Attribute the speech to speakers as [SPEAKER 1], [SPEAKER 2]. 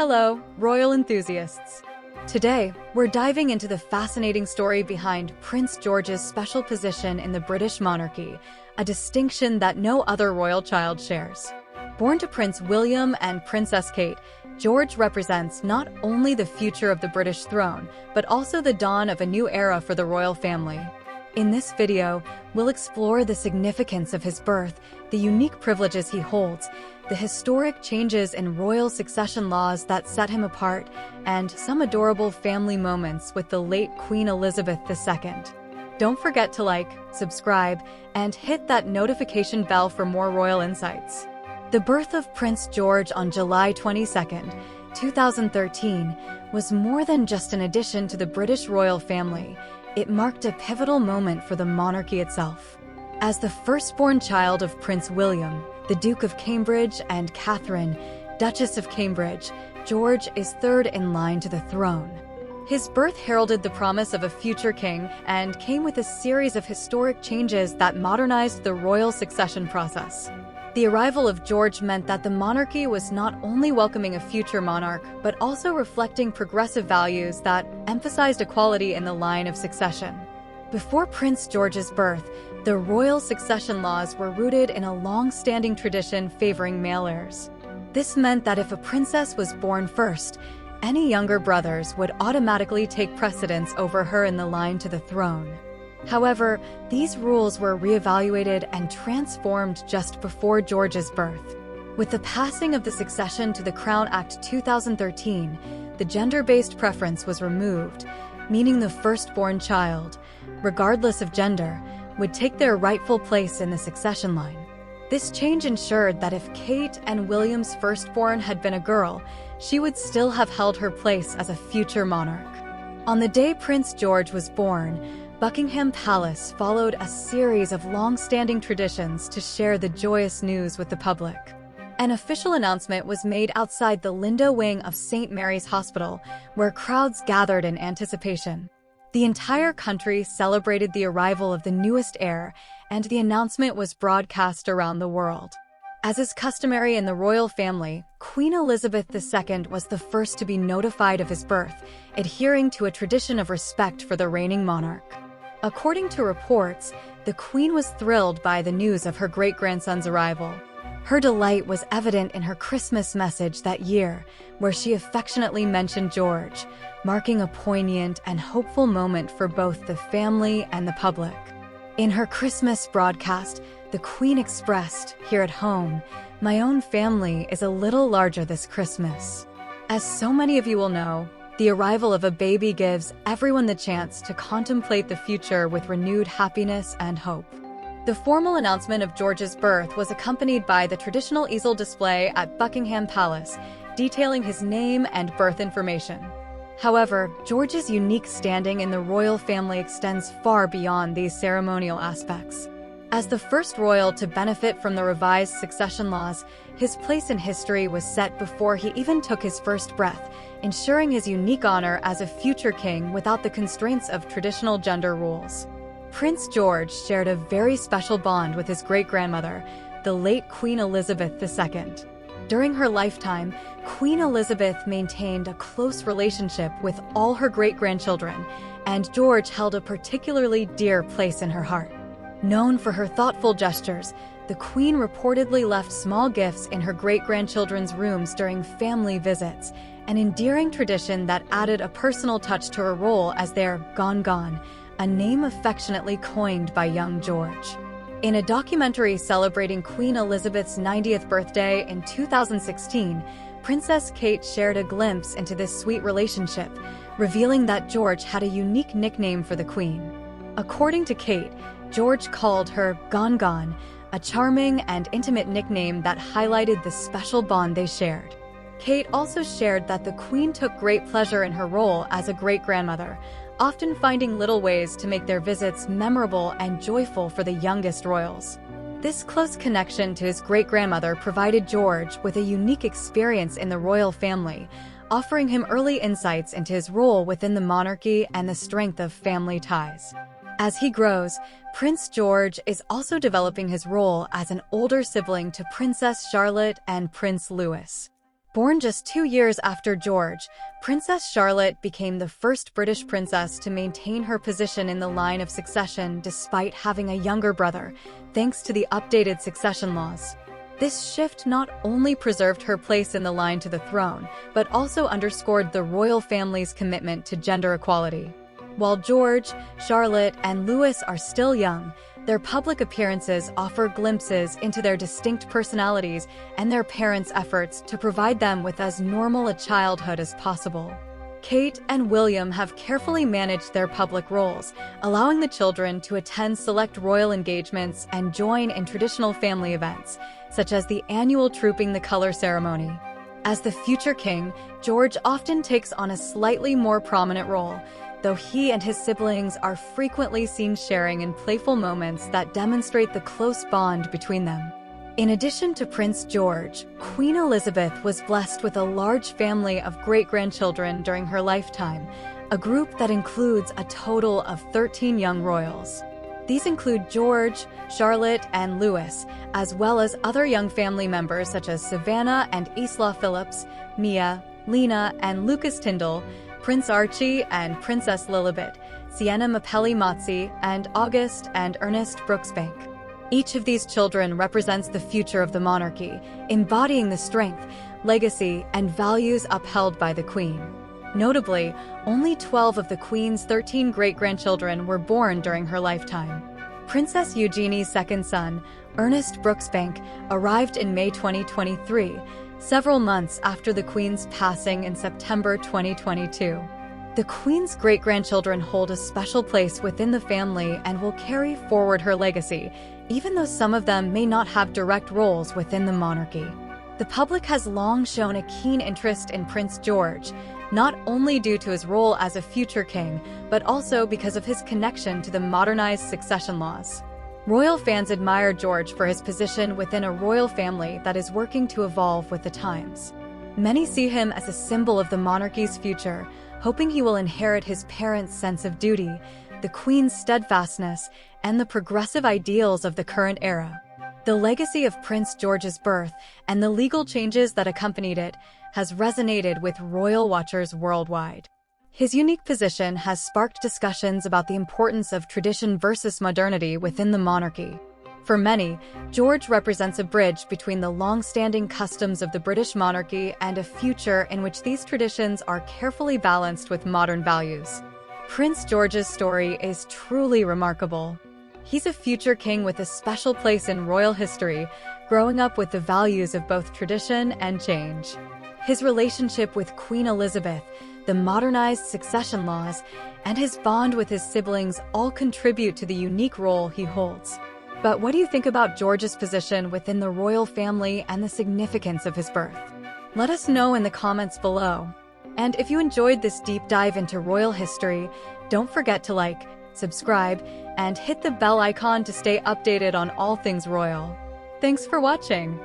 [SPEAKER 1] Hello, royal enthusiasts. Today, we're diving into the fascinating story behind Prince George's special position in the British monarchy, a distinction that no other royal child shares. Born to Prince William and Princess Kate, George represents not only the future of the British throne, but also the dawn of a new era for the royal family. In this video, we'll explore the significance of his birth, the unique privileges he holds, the historic changes in royal succession laws that set him apart, and some adorable family moments with the late Queen Elizabeth II. Don't forget to like, subscribe, and hit that notification bell for more royal insights. The birth of Prince George on July 22, 2013, was more than just an addition to the British royal family. It marked a pivotal moment for the monarchy itself. As the firstborn child of Prince William, the Duke of Cambridge, and Catherine, Duchess of Cambridge, George is third in line to the throne. His birth heralded the promise of a future king and came with a series of historic changes that modernized the royal succession process. The arrival of George meant that the monarchy was not only welcoming a future monarch, but also reflecting progressive values that emphasized equality in the line of succession. Before Prince George's birth, the royal succession laws were rooted in a long-standing tradition favoring male heirs. This meant that if a princess was born first, any younger brothers would automatically take precedence over her in the line to the throne. However, these rules were reevaluated and transformed just before George's birth. With the passing of the Succession to the Crown Act 2013, the gender-based preference was removed, meaning the firstborn child, regardless of gender, would take their rightful place in the succession line. This change ensured that if Kate and William's firstborn had been a girl, she would still have held her place as a future monarch. On the day Prince George was born, Buckingham Palace followed a series of long-standing traditions to share the joyous news with the public. An official announcement was made outside the Lindo wing of St. Mary's Hospital, where crowds gathered in anticipation. The entire country celebrated the arrival of the newest heir, and the announcement was broadcast around the world. As is customary in the royal family, Queen Elizabeth II was the first to be notified of his birth, adhering to a tradition of respect for the reigning monarch. According to reports, the Queen was thrilled by the news of her great-grandson's arrival. Her delight was evident in her Christmas message that year, where she affectionately mentioned George, marking a poignant and hopeful moment for both the family and the public. In her Christmas broadcast, the Queen expressed, "Here at home, my own family is a little larger this Christmas." As so many of you will know, the arrival of a baby gives everyone the chance to contemplate the future with renewed happiness and hope. The formal announcement of George's birth was accompanied by the traditional easel display at Buckingham Palace, detailing his name and birth information. However, George's unique standing in the royal family extends far beyond these ceremonial aspects. As the first royal to benefit from the revised succession laws, his place in history was set before he even took his first breath, ensuring his unique honor as a future king without the constraints of traditional gender rules. Prince George shared a very special bond with his great-grandmother, the late Queen Elizabeth II. During her lifetime, Queen Elizabeth maintained a close relationship with all her great-grandchildren, and George held a particularly dear place in her heart. Known for her thoughtful gestures, the Queen reportedly left small gifts in her great-grandchildren's rooms during family visits, an endearing tradition that added a personal touch to her role as their gone, a name affectionately coined by young George. In a documentary celebrating Queen Elizabeth's 90th birthday in 2016, Princess Kate shared a glimpse into this sweet relationship, revealing that George had a unique nickname for the Queen. According to Kate, George called her Gone, a charming and intimate nickname that highlighted the special bond they shared. Kate also shared that the Queen took great pleasure in her role as a great-grandmother, often finding little ways to make their visits memorable and joyful for the youngest royals. This close connection to his great-grandmother provided George with a unique experience in the royal family, offering him early insights into his role within the monarchy and the strength of family ties. As he grows, Prince George is also developing his role as an older sibling to Princess Charlotte and Prince Louis. Born just 2 years after George, Princess Charlotte became the first British princess to maintain her position in the line of succession despite having a younger brother, thanks to the updated succession laws. This shift not only preserved her place in the line to the throne, but also underscored the royal family's commitment to gender equality. While George, Charlotte, and Louis are still young, their public appearances offer glimpses into their distinct personalities and their parents' efforts to provide them with as normal a childhood as possible. Kate and William have carefully managed their public roles, allowing the children to attend select royal engagements and join in traditional family events, such as the annual Trooping the Color ceremony. As the future king, George often takes on a slightly more prominent role, though he and his siblings are frequently seen sharing in playful moments that demonstrate the close bond between them. In addition to Prince George, Queen Elizabeth was blessed with a large family of great-grandchildren during her lifetime, a group that includes a total of 13 young royals. These include George, Charlotte, and Louis, as well as other young family members such as Savannah and Isla Phillips, Mia, Lena, and Lucas Tyndall, Prince Archie and Princess Lilibet, Sienna Mapelli Motzi, and August and Ernest Brooksbank. Each of these children represents the future of the monarchy, embodying the strength, legacy, and values upheld by the Queen. Notably, only 12 of the Queen's 13 great-grandchildren were born during her lifetime. Princess Eugenie's second son, Ernest Brooksbank, arrived in May 2023, several months after the Queen's passing in September 2022. The Queen's great-grandchildren hold a special place within the family and will carry forward her legacy, even though some of them may not have direct roles within the monarchy. The public has long shown a keen interest in Prince George, not only due to his role as a future king, but also because of his connection to the modernized succession laws. Royal fans admire George for his position within a royal family that is working to evolve with the times. Many see him as a symbol of the monarchy's future, hoping he will inherit his parents' sense of duty, the Queen's steadfastness, and the progressive ideals of the current era. The legacy of Prince George's birth and the legal changes that accompanied it has resonated with royal watchers worldwide. His unique position has sparked discussions about the importance of tradition versus modernity within the monarchy. For many, George represents a bridge between the long-standing customs of the British monarchy and a future in which these traditions are carefully balanced with modern values. Prince George's story is truly remarkable. He's a future king with a special place in royal history, growing up with the values of both tradition and change. His relationship with Queen Elizabeth, the modernized succession laws, and his bond with his siblings all contribute to the unique role he holds. But what do you think about George's position within the royal family and the significance of his birth? Let us know in the comments below. And if you enjoyed this deep dive into royal history, don't forget to like, subscribe, and hit the bell icon to stay updated on all things royal. Thanks for watching.